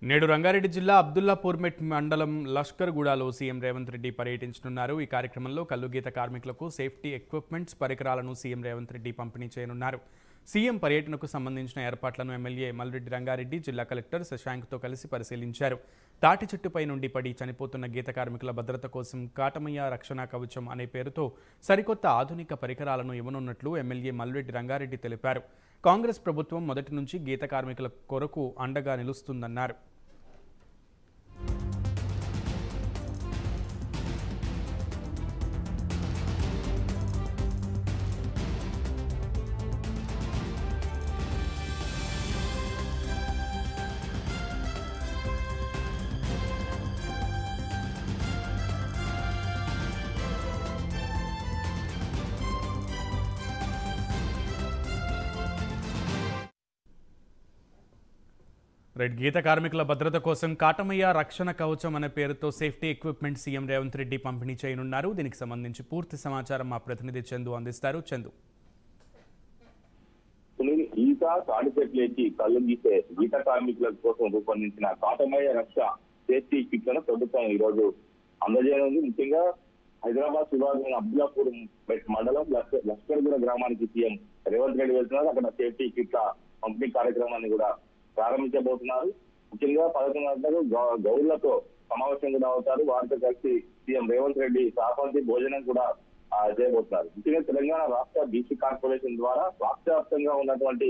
నేడు రంగారెడ్డి జిల్లా అబ్దుల్లాపూర్మెట్ మండలం లష్కర్గూడలో సీఎం రేవంత్ రెడ్డి పర్యటించనున్నారు. ఈ కార్యక్రమంలో కల్లుగీత కార్మికులకు సేఫ్టీ ఎక్విప్మెంట్స్ పరికరాలను సీఎం రేవంత్ రెడ్డి పంపిణీ చేయనున్నారు. సీఎం పర్యటనకు సంబంధించిన ఏర్పాట్లను ఎమ్మెల్యే మల్రెడ్డి రంగారెడ్డి జిల్లా కలెక్టర్ శశాంక్తో కలిసి పరిశీలించారు. తాటి చెట్టుపై నుండి పడి చనిపోతున్న గీత కార్మికుల భద్రత కోసం కాటమయ్య రక్షణ కవచం అనే పేరుతో సరికొత్త ఆధునిక పరికరాలను ఇవ్వనున్నట్లు ఎమ్మెల్యే మల్రెడ్డి రంగారెడ్డి తెలిపారు. కాంగ్రెస్ ప్రభుత్వం మొదటి నుంచి గీత కార్మికుల కొరకు అండగా నిలుస్తుందన్నారు. గీత కార్మికుల భద్రత కోసం కాటమయ్య రక్షణ కవచం అనే పేరుతో safety equipment CM Revanth Reddy పంపిణీ చేయనున్నారు. దీనికి సంబంధించి పూర్తి సమాచారం మా ప్రతినిధి చందు అందిస్తారు. చందు, ఈత తాడి చెట్లేకి కళ్ళు గీసే గీత కార్మికుల కోసం రూపొందించిన కాటమయ్య రక్ష సేఫ్టీ కిట్లను ప్రభుత్వం ఈ రోజు అందజేయనుంది. ముఖ్యంగా హైదరాబాద్ శివారు అబ్దుల్లాపూర్ మండలం లష్కర్గూడ గ్రామానికి సీఎం రేవంత్ రెడ్డి వెళ్తున్నారు. అక్కడ సేఫ్టీ కిట్ల పంపిణీ కార్యక్రమాన్ని కూడా ప్రారంభించబోతున్నారు. ముఖ్యంగా 11 గంటలకు గౌరులతో సమావేశం కూడా అవుతారు. వారితో కలిసి సీఎం రేవంత్ రెడ్డి సహపంక్తి భోజనం కూడా చేయబోతున్నారు. ముఖ్యంగా తెలంగాణ రాష్ట్ర బీసీ కార్పొరేషన్ ద్వారా రాష్ట్ర వ్యాప్తంగా ఉన్నటువంటి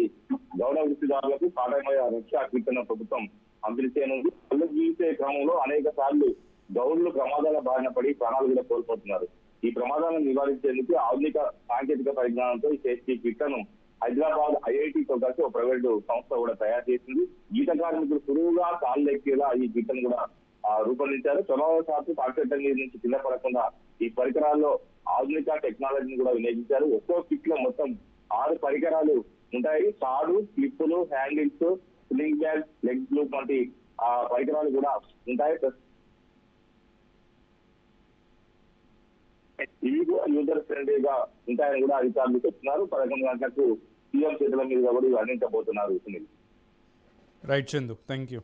గౌరవ వృత్తిదారులకు కాటమయ్య రక్షా కిట్లను ప్రభుత్వం పంపిణీ చేయనుంది. కళ్ళు గీసే క్రమంలో అనేక సార్లు గౌరులు ప్రమాదాల బారిన పడి ప్రాణాలు కూడా కోల్పోతున్నారు. ఈ ప్రమాదాలను నివారించేందుకు ఆధునిక సాంకేతిక పరిజ్ఞానంతో ఈ సేఫ్టీ కిట్లను హైదరాబాద్ ఐఐటితో కలిసి ఒక ప్రైవేటు సంస్థ కూడా తయారు చేసింది. గీత కార్మికులు సులువుగా కాళ్ళు ఎక్కేలా ఈ కిట్లను కూడా రూపొందించారు. ప్రమాదశాత్తు తాడిచెట్ల మీద నుంచి కింద పడకుండా ఈ పరికరాల్లో ఆధునిక టెక్నాలజీని కూడా వినియోగించారు. ఒక్కో కిట్ లో మొత్తం 6 పరికరాలు ఉంటాయి. తాడు, క్లిప్పులు, handles, sling bag, leg glue వంటి పరికరాలు కూడా ఉంటాయి. ఇవి కూడా యూజర్ ఫ్రెండ్లీగా ఉంటాయని కూడా అధికారులు చెప్తున్నారు. 11 గంటలకు సీఎం చేతుల మీద కూడా అందించబోతున్నారు. Right Chandu, thank you.